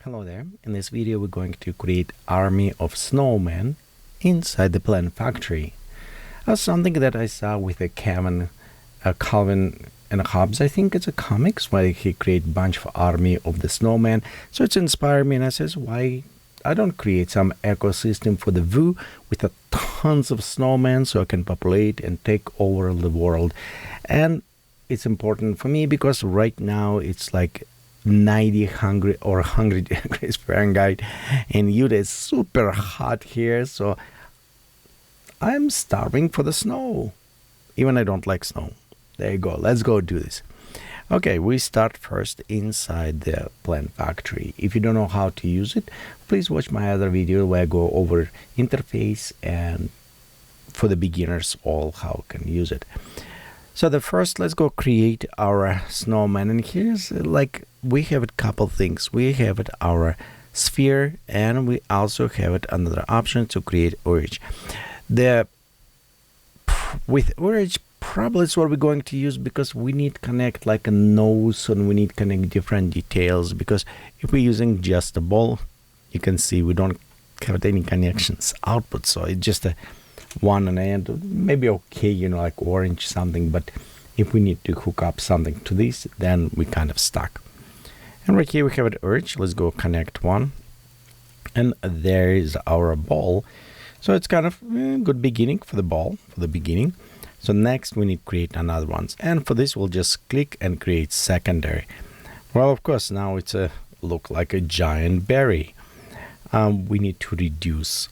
Hello there. In this video we're going to create army of snowmen inside the plant factory. Something that I saw with a Calvin and Hobbes, I think it's a comics where he create bunch of army of the snowman. So it's inspired me and I says, why I don't create some ecosystem for the zoo with a tons of snowmen so I can populate and take over the world. And it's important for me because right now it's like 90 hungry or 100 degrees Fahrenheit and Utah is super hot here, so I'm starving for the snow. Even I don't like snow. There you go. Let's go do this. Okay, we start first inside the plant factory. If you don't know how to use it, please watch my other video where I go over interface and for the beginners all how can use it. So the first, let's go create our snowman, and here's like we have a couple things. We have it our sphere, and we also have it another option to create urge. With urge probably is what we're going to use because we need connect like a nose and we need connect different details, because if we're using just a ball, you can see we don't have any connections output, so it's just a one and end, maybe okay, like orange something, but if we need to hook up something to this, then we kind of stuck. And right here we have an urge. Let's go connect one, and there is our ball. So it's kind of a good beginning for the ball, for the beginning. So next we need to create another ones, and for this we'll just click and create secondary. Well, of course now it's a look like a giant berry. We need to reduce.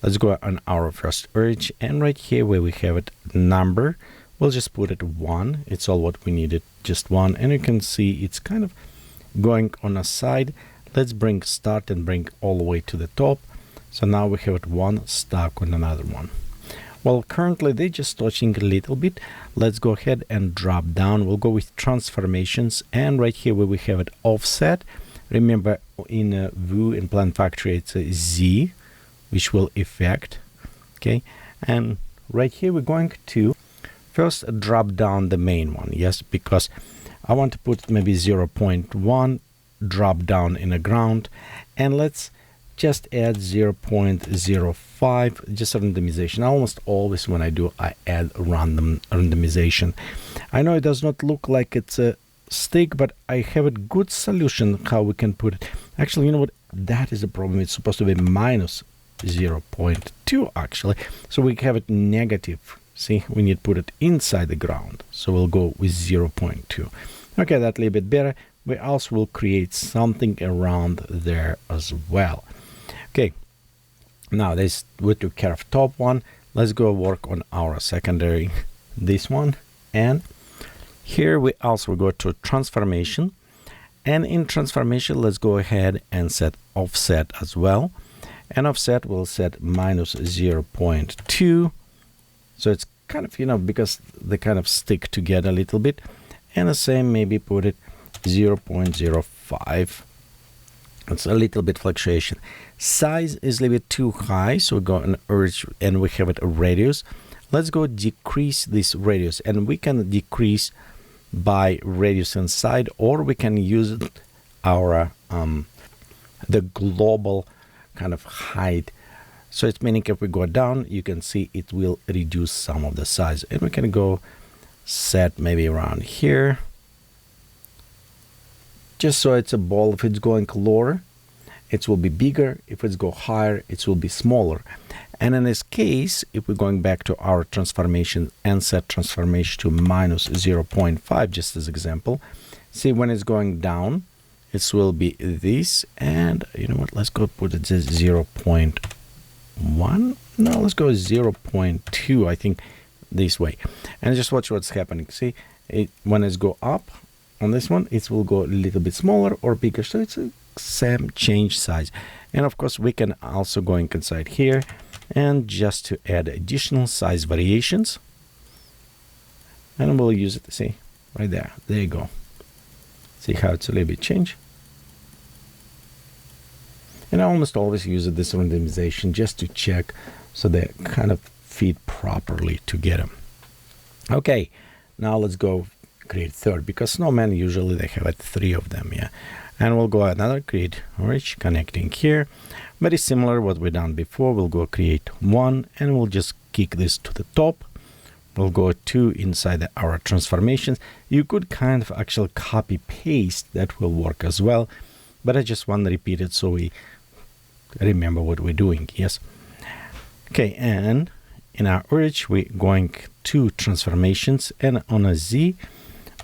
Let's go on our first urge, and right here where we have it number, we'll just put it 1. It's all what we needed, just 1. And you can see it's kind of going on a side. Let's bring start and bring all the way to the top. So now we have it 1 stuck on another one. Well, currently they're just touching a little bit. Let's go ahead and drop down. We'll go with transformations, and right here where we have it offset. Remember in view in plant factory it's a Z, which will affect, okay? And right here we're going to first drop down the main one, yes, because I want to put maybe 0.1 drop down in the ground, and let's just add 0.05, just randomization. Almost always when I do, I add randomization. I know it does not look like it's a stick, but I have a good solution how we can put it. Actually, you know what, that is a problem. It's supposed to be minus 0.2 actually, so we have it negative. See, we need to put it inside the ground, so we'll go with 0.2. Okay, that's a little bit better. We also will create something around there as well. Okay, now this we took care of top one. Let's go work on our secondary, this one, and here we also go to transformation, and in transformation let's go ahead and set offset as well. And offset will set minus 0.2, so it's kind of, because they kind of stick together a little bit. And the same, maybe put it 0.05. It's a little bit fluctuation. Size is a little bit too high, so we go an urge and we have it a radius. Let's go decrease this radius, and we can decrease by radius inside, or we can use our the global kind of height. So it's meaning if we go down, you can see it will reduce some of the size, and we can go set maybe around here, just so it's a ball. If it's going lower, it will be bigger. If it's go higher, it will be smaller. And in this case, if we're going back to our transformation and set transformation to minus 0.5, just as example, see when it's going down, it will be this, and you know what, let's go put it as 0.1. No, let's go 0.2, I think, this way. And just watch what's happening. See, when it go up on this one, it will go a little bit smaller or bigger, so it's a same change size. And of course we can also go inside here and just to add additional size variations, and we'll use it, see, right there you go. See how it's a little bit changed. And I almost always use this randomization just to check so they kind of fit properly together. Okay, now let's go create third, because snowmen usually they have 3 of them, yeah. And we'll go another create orange connecting here. Very similar what we done before. We'll go create one and we'll just kick this to the top. We'll go to inside our transformations. You could kind of actually copy paste, that will work as well, but I just want to repeat it so we remember what we're doing. Yes. Okay, and in our orange we're going to transformations, and on a Z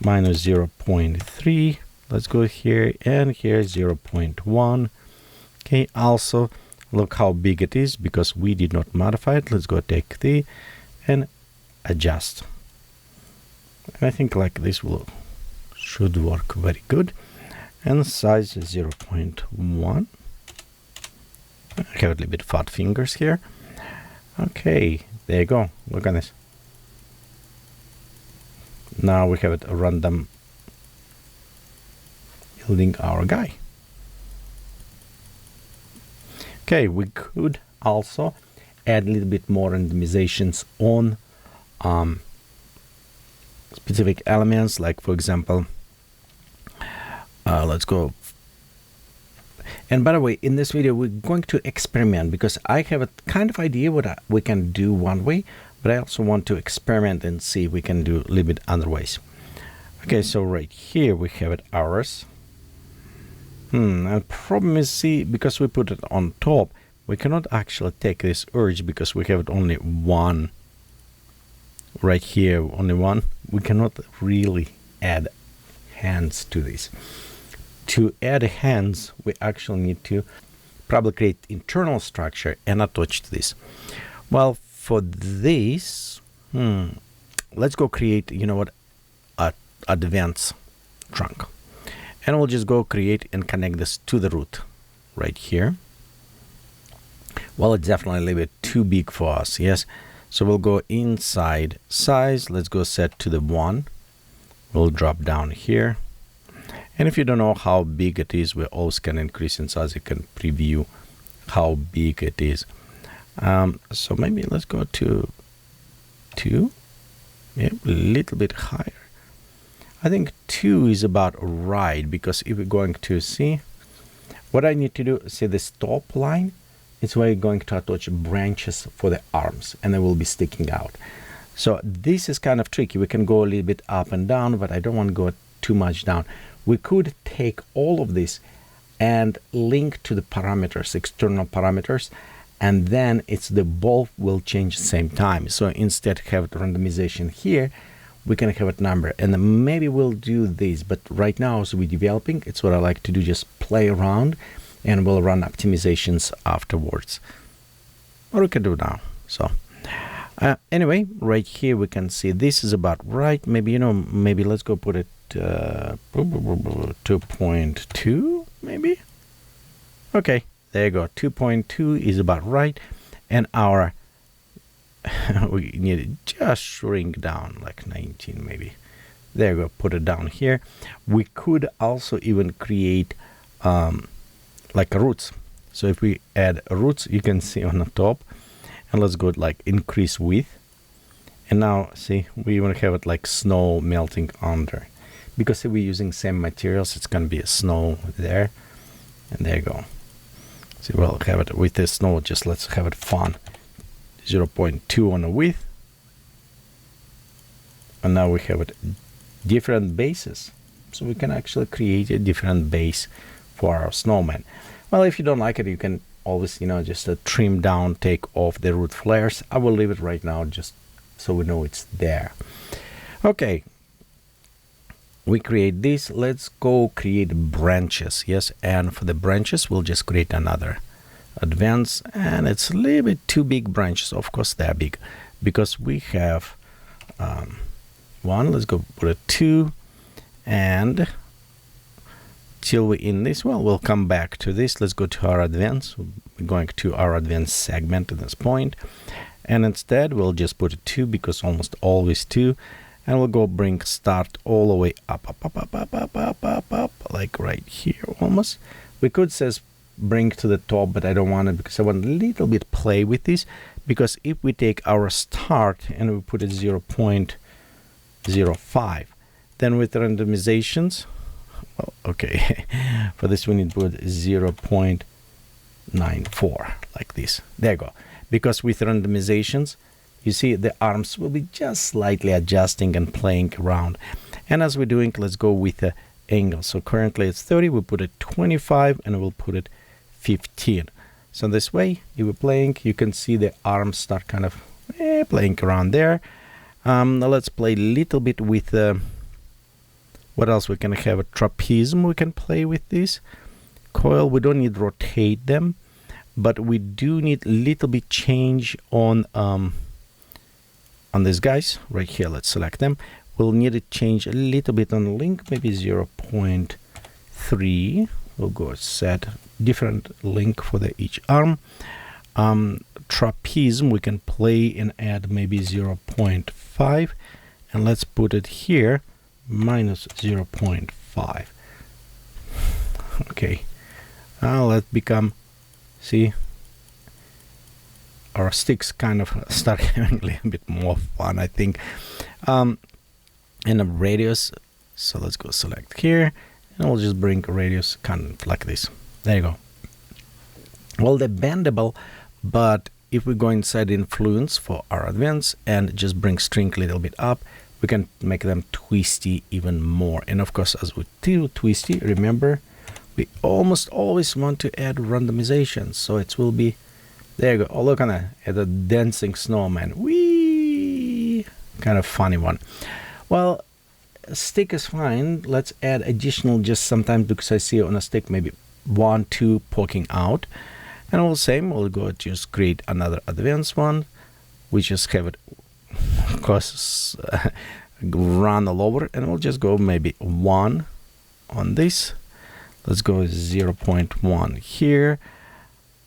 minus 0.3, let's go here and here 0.1. Okay, also look how big it is because we did not modify it. Let's go take the and adjust. And I think like this should work very good. And size is 0.1. I have a little bit fat fingers here. Okay, there you go. Look at this. Now we have it a random building our guy. Okay, we could also add a little bit more randomizations on specific elements, like for example, let's go. And by the way, in this video we're going to experiment because I have a kind of idea what we can do one way, but I also want to experiment and see if we can do a little bit other ways. Okay, so right here we have it ours. And the problem is, see, because we put it on top, we cannot actually take this urge because we have it only one. Right here, only one. We cannot really add hands to this. To add hands, we actually need to probably create internal structure and attach to this. Well, for this, let's go create, you know what, advanced trunk. And we'll just go create and connect this to the root right here. Well, it's definitely a little bit too big for us, yes. So we'll go inside size. Let's go set to the 1. We'll drop down here. And if you don't know how big it is, we always can increase in size. You can preview how big it is. So maybe let's go to 2. Yeah, a little bit higher. I think 2 is about right, because if we're going to see what I need to do, see this top line, it's where you're going to attach branches for the arms and they will be sticking out. So this is kind of tricky. We can go a little bit up and down, but I don't want to go too much down. We could take all of this and link to the parameters, external parameters, and then it's the both will change at the same time. So instead have randomization here, we can have a number, and then maybe we'll do this, but right now as we're developing, it's what I like to do, just play around, and we'll run optimizations afterwards. Or we can do now. So anyway, right here we can see this is about right. Maybe, you know, maybe let's go put it 2.2 maybe. Okay, there you go. 2.2 is about right, and our we need to just shrink down like 19 maybe. There you go, put it down here. We could also even create like roots. So if we add roots, you can see on the top, and let's go like increase width. And now see, we even have it like snow melting under, because if we're using same materials, it's going to be a snow there, and there you go. So we'll have it with the snow, just let's have it fun. 0.2 on the width, and now we have it different bases, so we can actually create a different base for our snowman. Well, if you don't like it, you can always, you know, just trim down, take off the root flares. I will leave it right now just so we know it's there. Okay, we create this. Let's go create branches. Yes, and for the branches we'll just create another advance, and it's a little bit too big branches. Of course they're big because we have 1. Let's go put a 2, and till we in this, well, we'll come back to this. Let's go to our advance. We're going to our advanced segment at this point, and instead we'll just put a 2 because almost always 2, and we'll go bring start all the way up, like right here almost. We could says bring to the top, but I don't want it because I want a little bit play with this, because if we take our start and we put it 0.05, then with randomizations, Oh, okay. For this we need to put 0.94 like this. There you go. Because with randomizations, you see the arms will be just slightly adjusting and playing around. And as we're doing, let's go with the angle. So currently it's 30, we put it 25, and we'll put it 15. So this way, if we're playing, you can see the arms start kind of playing around there. Now let's play a little bit with what else we can have. A trapezium we can play with this. Coil, we don't need to rotate them, but we do need a little bit change on these guys right here. Let's select them. We'll need to change a little bit on the link, maybe 0.3. We'll go set different link for the each arm. Trapezium we can play and add maybe 0.5, and let's put it here minus 0.5. Okay, now let's become, see, our sticks kind of start having a little bit more fun, I think. And a radius, so let's go select here, and we'll just bring a radius kind of like this. There you go. Well, they're bendable, but if we go inside influence for our advance and just bring string a little bit up, we can make them twisty even more. And of course, as we do twisty, remember, we almost always want to add randomization. So it will be, there you go. Oh, look at that, at the dancing snowman. Whee! Kind of funny one. Well, a stick is fine. Let's add additional just sometimes, because I see on a stick maybe 1, 2 poking out. And all the same, we'll go just create another advanced one. We just have it, of course, run all over, and we'll just go maybe 1 on this. Let's go 0.1 here.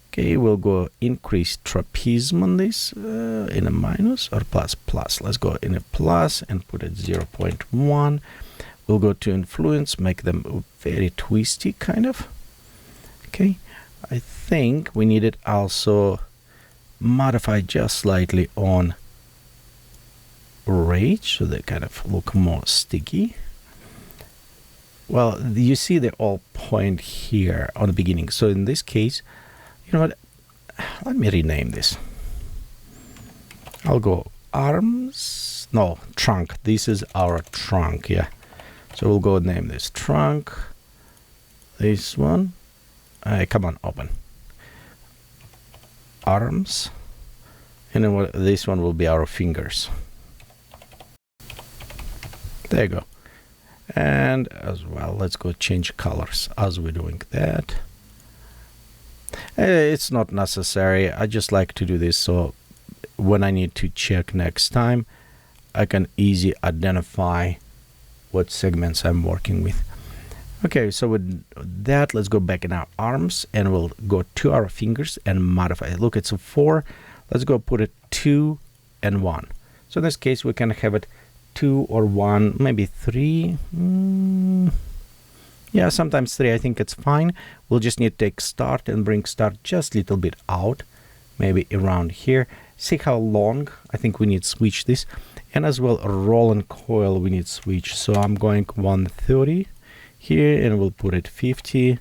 Okay, we'll go increase trapezium on this in a minus or plus. Let's go in a plus and put it 0.1. We'll go to influence, make them very twisty kind of. Okay, I think we need it also modify just slightly on rage, so they kind of look more sticky. Well, you see they all point here on the beginning. So in this case, you know what? Let me rename this. I'll go arms. No, trunk. This is our trunk. Yeah. So we'll go name this trunk. This one. Come on, open. Arms. And then this one will be our fingers. There you go. And as well, let's go change colors as we're doing that. It's not necessary. I just like to do this so when I need to check next time, I can easily identify what segments I'm working with. Okay, so with that, let's go back in our arms and we'll go to our fingers and modify it. Look, it's a 4. Let's go put it 2 and 1. So in this case, we can have it 2 or 1, maybe 3. Yeah, sometimes 3. I think it's fine. We'll just need to take start and bring start just a little bit out, maybe around here. See how long? I think we need to switch this. And as well, roll and coil, we need to switch. So I'm going 130 here, and we'll put it 50.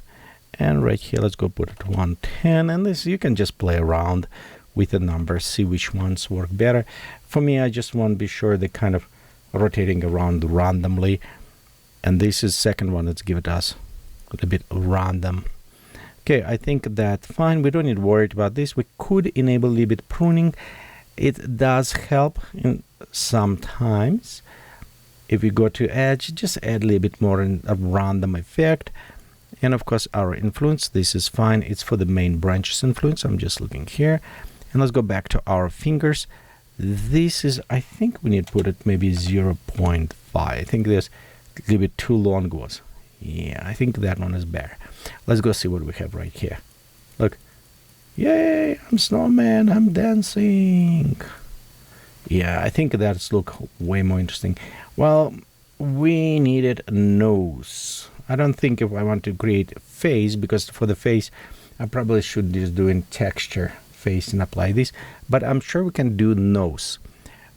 And right here, let's go put it 110. And this, you can just play around with the numbers, see which ones work better. For me, I just want to be sure they're kind of rotating around randomly. And this is second one. Let's give it us a little bit random. Okay, I think that's fine. We don't need to worry about this. We could enable a little bit pruning. It does help in sometimes. If we go to edge, just add a little bit more in a random effect. And of course, our influence, this is fine. It's for the main branches influence. I'm just looking here. And let's go back to our fingers. This is, I think we need to put it maybe 0.5. I think there's a little bit too long was. Yeah, I think that one is better. Let's go see what we have right here. Look. Yay, I'm Snowman, I'm dancing. Yeah, I think that's look way more interesting. Well, we needed a nose. I don't think if I want to create a face, because for the face, I probably should just do in texture face and apply this. But I'm sure we can do nose.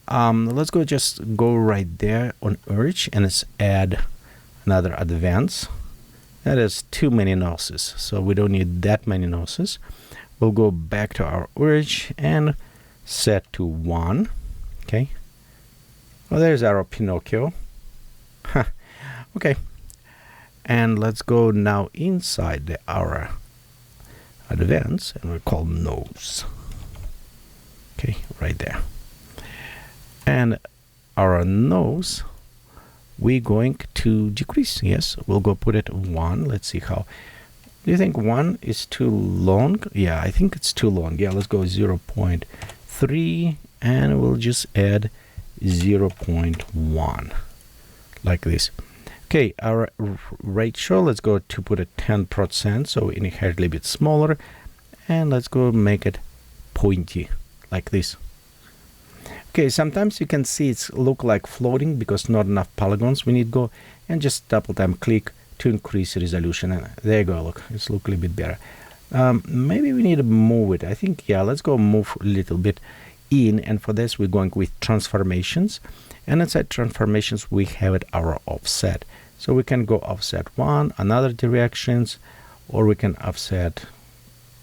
Let's go just go right there on urge and let's add another advance. That is too many noses, so we don't need that many noses. We'll go back to our urge and set to 1. Okay. Well, there's our Pinocchio. Okay. And let's go now inside our advance, and we call nose. Okay, right there. And our nose, we're going to decrease. Yes, we'll go put it 1. Let's see how. Do you think 1 is too long? Yeah, I think it's too long. Yeah, let's go 0.3, and we'll just add 0.1 like this. Okay, our ratio, let's go to put it 10%, so inherently a bit smaller, and let's go make it pointy like this. Okay, sometimes you can see it's look like floating because not enough polygons. We need to go and just double time click to increase resolution, and there you go. Look, it's look a little bit better. Maybe we need to move it. I think, yeah, let's go move a little bit in, and for this we're going with transformations, and inside transformations we have it our offset. So we can go offset 1, another directions, or we can offset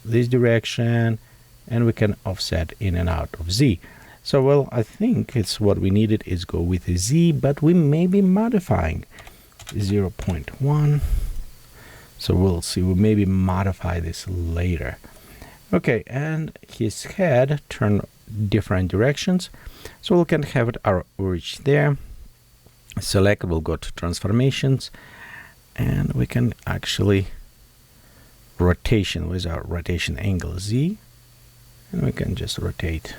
this direction, and we can offset in and out of Z. So, well, I think it's what we needed is go with a Z, but we may be modifying 0.1. So we'll see. We'll maybe modify this later. Okay, and his head turn different directions. So we can have it our urge there. Select, we'll go to transformations, and we can actually rotation with our rotation angle Z, and we can just rotate.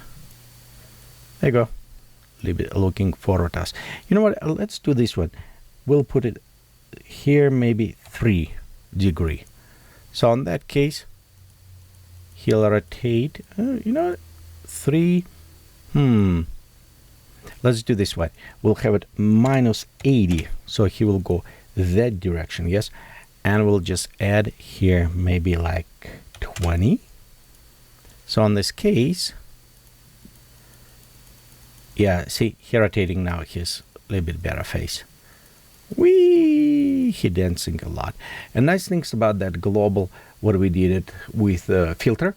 There you go. A little bit looking forward us. You know what? Let's do this one. We'll put it here, maybe 3 degree. So in that case, he'll rotate. You know, 3. Let's do this way. We'll have it -80, so he will go that direction. Yes, and we'll just add here maybe like 20. So in this case. Yeah, see, he rotating now his little bit better face. He dancing a lot. And nice things about that global, what we did it with the filter,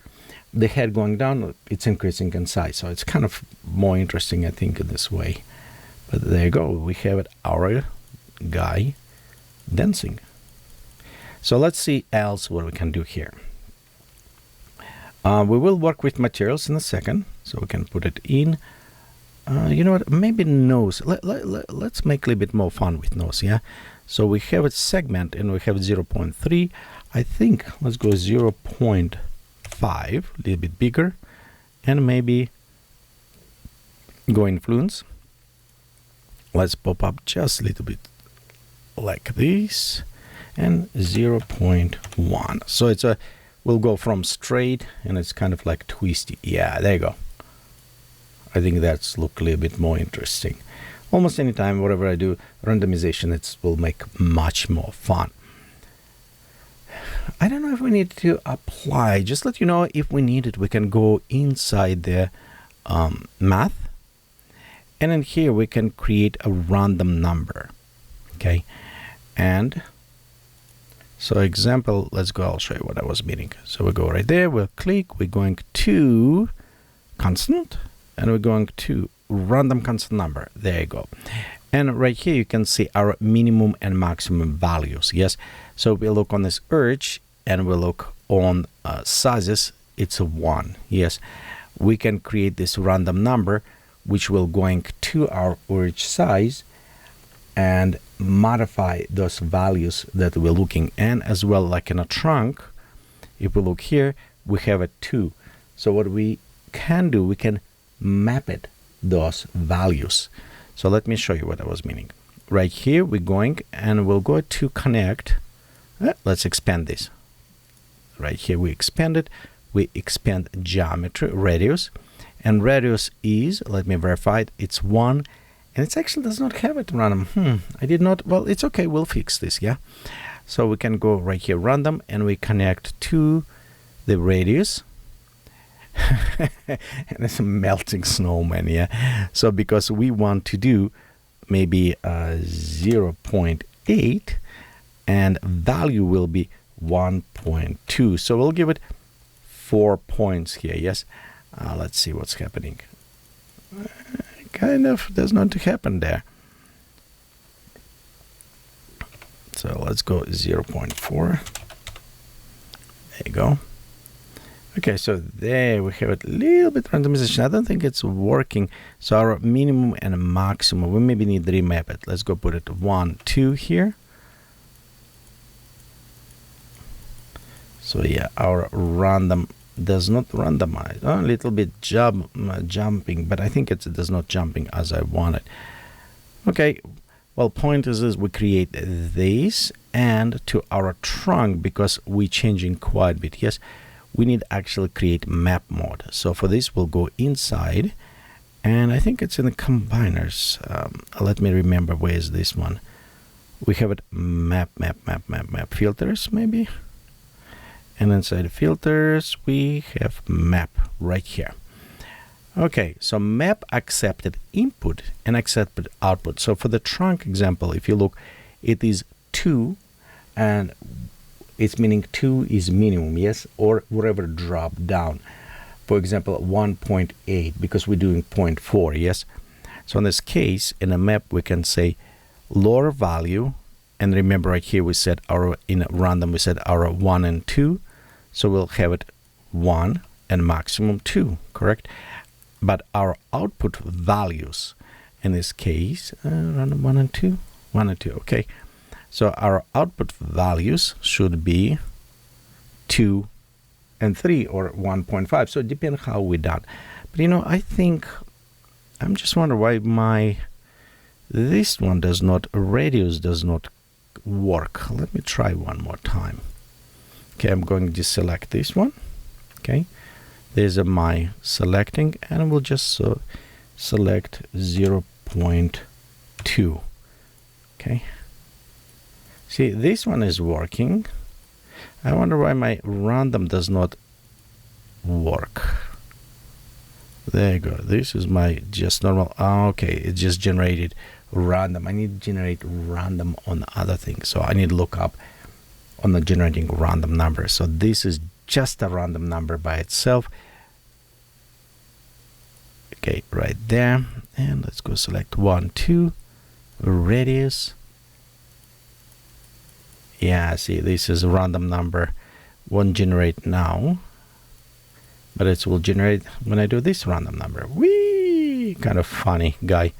the head going down, it's increasing in size. So it's kind of more interesting, I think, in this way. But there you go. We have it, our guy dancing. So let's see else what we can do here. We will work with materials in a second. So we can put it in. You know what, maybe nose. Let's make a little bit more fun with nose, yeah? So we have a segment and we have 0.3. I think let's go 0.5, a little bit bigger, and maybe go influence. Let's pop up just a little bit like this, and 0.1. So it's a, we'll go from straight and it's kind of like twisty. Yeah, there you go. I think that's look a little bit more interesting. Almost any time, whatever I do, randomization, it will make much more fun. I don't know if we need to apply. Just let you know, if we need it, we can go inside the math. And in here, we can create a random number. Okay. And so example, let's go, I'll show you what I was meaning. So we go right there, we'll click, we're going to constant, and we're going to random constant number. There you go. And right here you can see our minimum and maximum values. Yes, so we look on this urge and we look on sizes, it's a 1. Yes, we can create this random number which will going to our urge size and modify those values that we're looking. And as well, like in a trunk, if we look here, we have a 2. So what we can do, we can map it those values. So let me show you what I was meaning. Right here we're going and we'll go to connect. Let's expand this. Right here we expand it. We expand geometry, radius, and radius is, let me verify it, it's 1, and it actually does not have it random. I did not, well, it's okay, we'll fix this. Yeah, so we can go right here random and we connect to the radius. And it's a melting snowman. Yeah, so because we want to do maybe 0.8, and value will be 1.2. So we'll give it 4 points here. Yes. Let's see what's happening. Kind of does not happen there. So let's go 0.4. There you go. Okay, so there we have a little bit randomization. I don't think it's working. So our minimum and maximum, we maybe need to remap it. Let's go put it 1, 2 here. So yeah, our random does not randomize. A little bit jumping, but I think it does not jumping as I want it. Okay, well, point is we create this, and to our trunk, because we're changing quite a bit. Yes, we need to actually create map mode. So for this, we'll go inside, and I think it's in the combiners. Let me remember, where is this one? We have it map filters maybe, and inside filters we have map right here. Okay, so map accepted input and accepted output. So for the trunk example, if you look, it is 2, and it's meaning 2 is minimum, yes, or whatever drop down. For example, 1.8, because we're doing 0.4, yes. So in this case, in a map, we can say lower value, and remember right here we said our, in random we said our 1 and 2, so we'll have it 1 and maximum 2, correct? But our output values, in this case, random 1 and 2, 1 and 2, okay. So our output values should be 2 and 3 or 1.5. So it depends how we done. But you know, I think I'm just wondering why this one does not, radius does not work. Let me try one more time. Okay, I'm going to select this one. Okay, there's my selecting, and we'll just select 0.2. Okay. See, this one is working. I wonder why my random does not work. There you go. This is my just normal. Okay, it just generated random. I need to generate random on other things. So I need to look up on the generating random number. So this is just a random number by itself. Okay, right there. And let's go select 1, 2, radius. Yeah, see, this is a random number. Won't generate now, but it will generate when I do this random number. Whee! Kind of funny guy.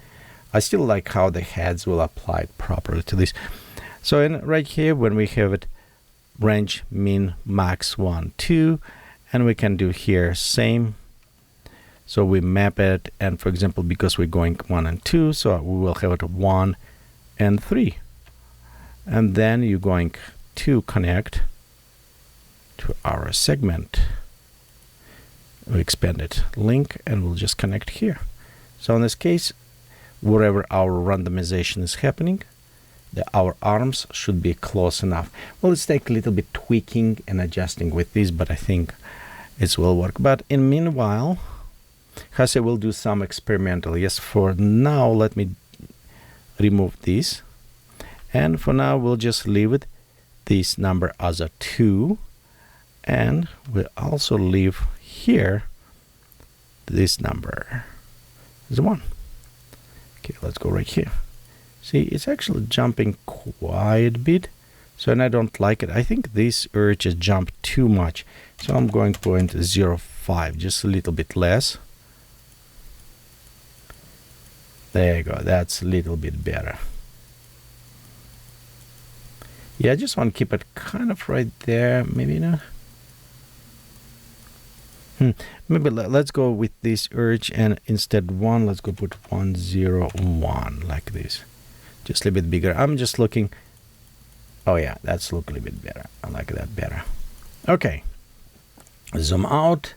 I still like how the heads will apply properly to this. So in right here, when we have it range, min, max, 1, 2, and we can do here same. So we map it, and for example, because we're going 1 and 2, so we will have it 1 and 3. And then you're going to connect to our segment. We expand it, link, and we'll just connect here. So in this case, wherever our randomization is happening, our arms should be close enough. Well, let's take a little bit tweaking and adjusting with this, but I think it will work. But in meanwhile, Hase will do some experimental. Yes, for now, let me remove this. And for now, we'll just leave it this number as a 2. And we'll also leave here this number as a 1. Okay, let's go right here. See, it's actually jumping quite a bit. So, and I don't like it. I think this urge has jumped too much. So I'm going to 0.05, just a little bit less. There you go. That's a little bit better. Yeah, I just want to keep it kind of right there. Maybe not. Maybe let's go with this urge, and instead 1, let's go put 101 like this. Just a little bit bigger. I'm just looking. Oh yeah, that's look a little bit better. I like that better. Okay. Zoom out.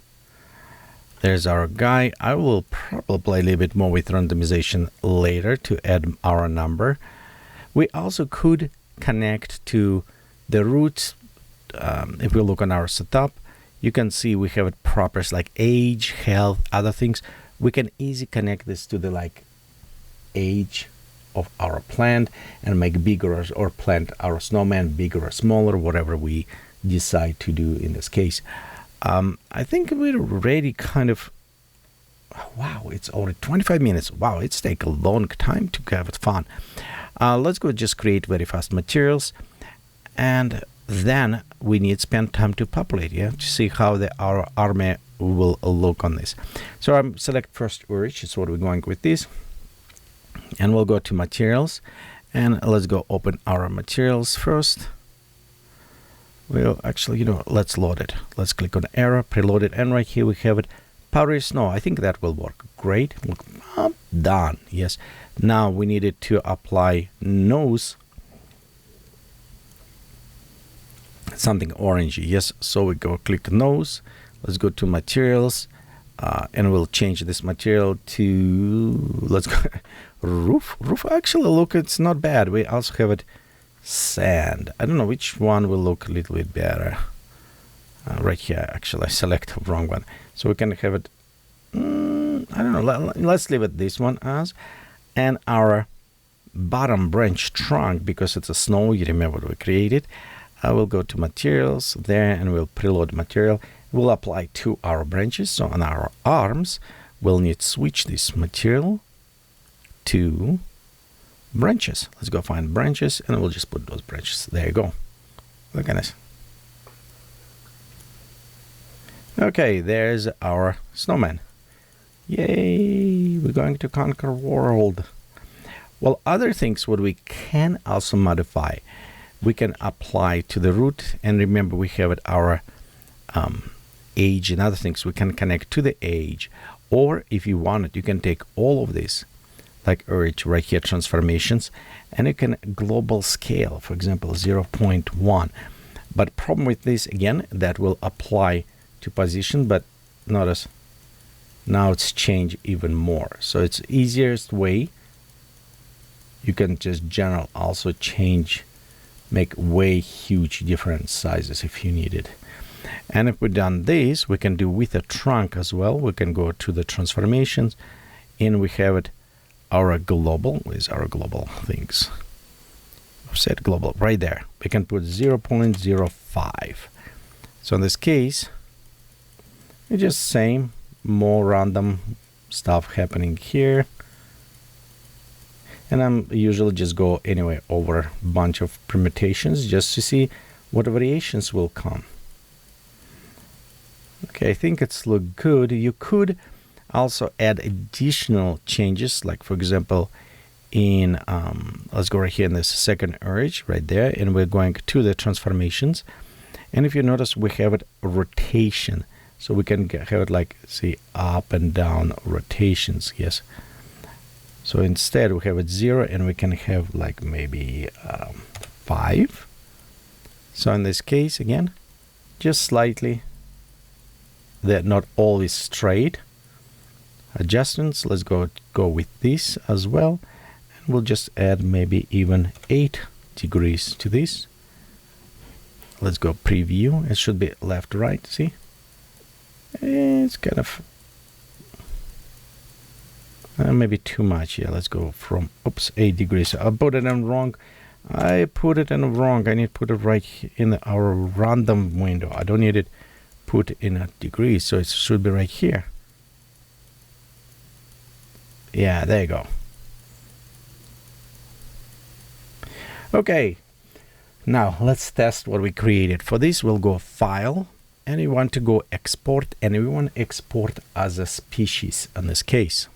There's our guy. I will probably play a little bit more with randomization later to add our number. We also could connect to the roots. If we look on our setup, you can see we have it properties like age, health, other things. We can easily connect this to the like age of our plant and make bigger or plant our snowman bigger or smaller, whatever we decide to do in this case. I think we're ready kind of. Wow, it's already 25 minutes. Wow, it's take a long time to have it fun. Let's go just create very fast materials, and then we need spend time to populate, yeah, to see how our army will look on this. So I'm select first urge, is what we're going with this, and we'll go to materials, and let's go open our materials first. Well, actually, let's load it. Let's click on arrow, preload it, and right here we have it, powdery snow. I think that will work great. Look, done. Yes. Now we needed to apply nose, something orangey. Yes. So we go click nose. Let's go to materials, and we'll change this material to, let's go roof. Roof, actually, look, it's not bad. We also have it sand. I don't know which one will look a little bit better. Right here, actually, I select the wrong one. So we can have it, I don't know, let's leave it this one as, and our bottom branch trunk, because it's a snow, you remember what we created. I will go to materials there, and we'll preload material. We'll apply to our branches. So on our arms, we'll need to switch this material to branches. Let's go find branches, and we'll just put those branches. There you go. Look at this. Okay, there's our snowman. Yay, we're going to conquer world. Well, other things what we can also modify, we can apply to the root, and remember we have it our age and other things we can connect to the age. Or if you want it, you can take all of this, like urge right here, transformations, and you can global scale, for example, 0.1. But problem with this, again, that will apply to position, but notice now it's changed even more. So it's easiest way. You can just general also change, make way huge different sizes if you need it. And if we've done this, we can do with a trunk as well. We can go to the transformations, and we have it our global. Is our global things set global right there. We can put 0.05. So in this case, it's just same, more random stuff happening here. And I'm usually just go anyway over a bunch of permutations just to see what variations will come. Okay, I think it's look good. You could also add additional changes, like for example, in let's go right here in this second urge right there, and we're going to the transformations. And if you notice, we have it rotation, so we can have it like, see, up and down rotations. Yes. So instead we have it 0, and we can have like maybe 5. So in this case, again, just slightly, they're not always straight. Adjustments, let's go with this as well, and we'll just add maybe even 8 degrees to this. Let's go preview. It should be left, right, see? It's kind of maybe too much. Yeah, let's go from, oops, 8 degrees. I put it in wrong. I put it in wrong. I need to put it right in our random window. I don't need it put in a degree, so it should be right here. Yeah, there you go. Okay, now let's test what we created. For this, we'll go File, and we want to go Export, and we want to export as a species in this case.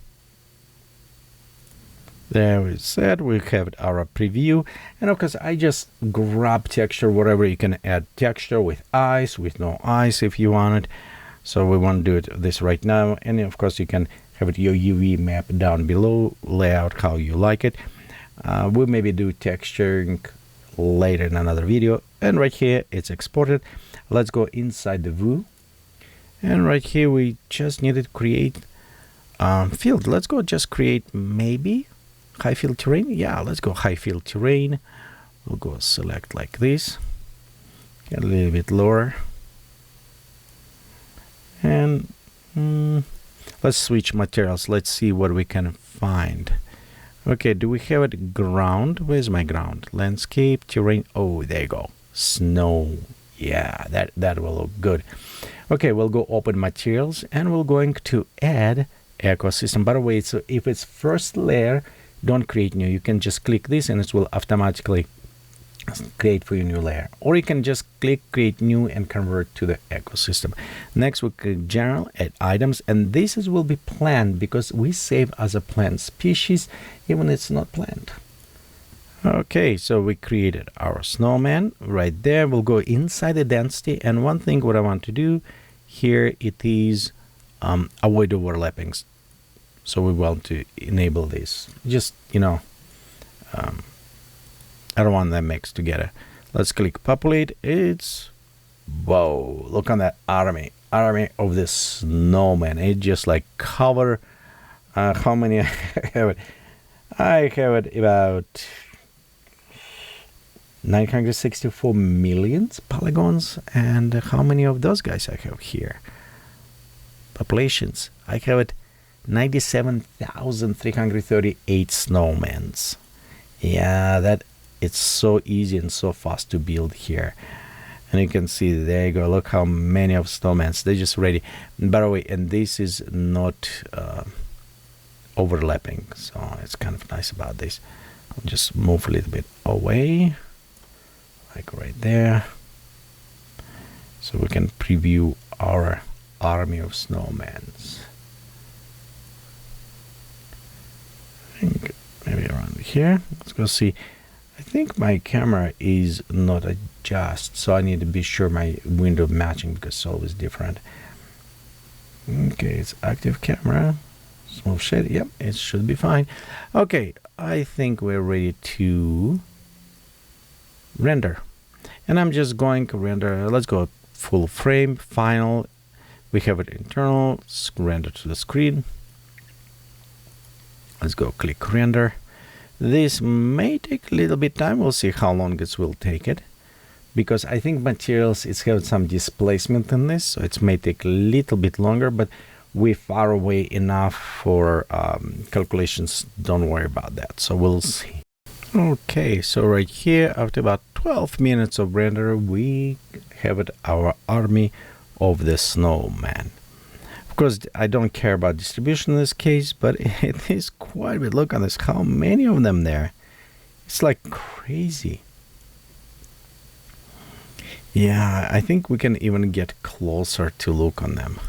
There we said we have our preview, and of course I just grab texture, whatever. You can add texture with eyes, with no eyes if you want it. So we want to do it this right now, and of course you can have it your UV map down below, layout how you like it. We'll maybe do texturing later in another video. And right here it's exported. Let's go inside the view, and right here we just need to create field. Let's go just create maybe high field terrain. Yeah, let's go high field terrain. We'll go select like this, get a little bit lower, and let's switch materials. Let's see what we can find. Okay, do we have it ground? Where's my ground? Landscape, terrain. Oh, there you go. Snow. Yeah, that will look good. Okay, we'll go open materials and we're going to add ecosystem. By the way, so if it's first layer, don't create new. You can just click this and it will automatically create for your new layer, or you can just click create new and convert to the ecosystem. Next we click general, add items, and this will be plant because we save as a plant species even it's not plant. Okay, so we created our snowman right there. We'll go inside the density, and one thing what I want to do here, it is avoid overlappings. So we want to enable this, just I don't want them mixed together. Let's click populate. It's, whoa, look on that army of this snowman. It just like cover, how many I have it? I have it about 964 million polygons. And how many of those guys I have here? Populations. I have it 97,338 snowmans. Yeah, it's so easy and so fast to build here. And you can see, there you go, look how many of snowmans, they're just ready. And by the way, and this is not overlapping, so it's kind of nice about this. I'll just move a little bit away, like right there, so we can preview our army of snowmans. I think maybe around here. Let's go see. I think my camera is not adjust, so I need to be sure my window matching because it's always different. Okay, it's active camera, smooth shade. Yep, it should be fine. Okay, I think we're ready to render, and I'm just going to render. Let's go full frame, final. We have it internal, render to the screen. Let's go click render. This may take a little bit time. We'll see how long it will take it, because I think materials it's got some displacement in this, so it may take a little bit longer, but we're far away enough for calculations. Don't worry about that. So we'll see. Okay, so right here, after about 12 minutes of render, we have it, our army of the snowman. Of course, I don't care about distribution in this case, but it is quite a bit. Look at this, how many of them there. It's like crazy. Yeah, I think we can even get closer to look on them.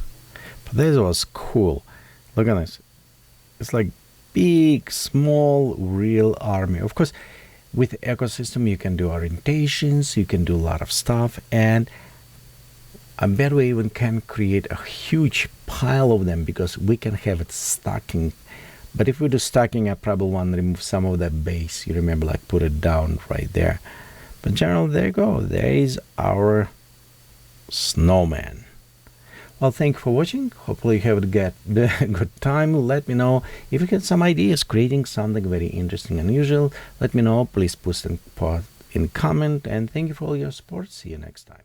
But this was cool. Look at this. It's like big, small, real army. Of course, with ecosystem, you can do orientations, you can do a lot of stuff, and I bet we even can create a huge pile of them because we can have it stacking. But if we do stacking, I probably want to remove some of that base. You remember, like put it down right there. But generally, there you go. There is our snowman. Well, thank you for watching. Hopefully you have a good time. Let me know if you get some ideas creating something very interesting and unusual. Let me know. Please post in comment. And thank you for all your support. See you next time.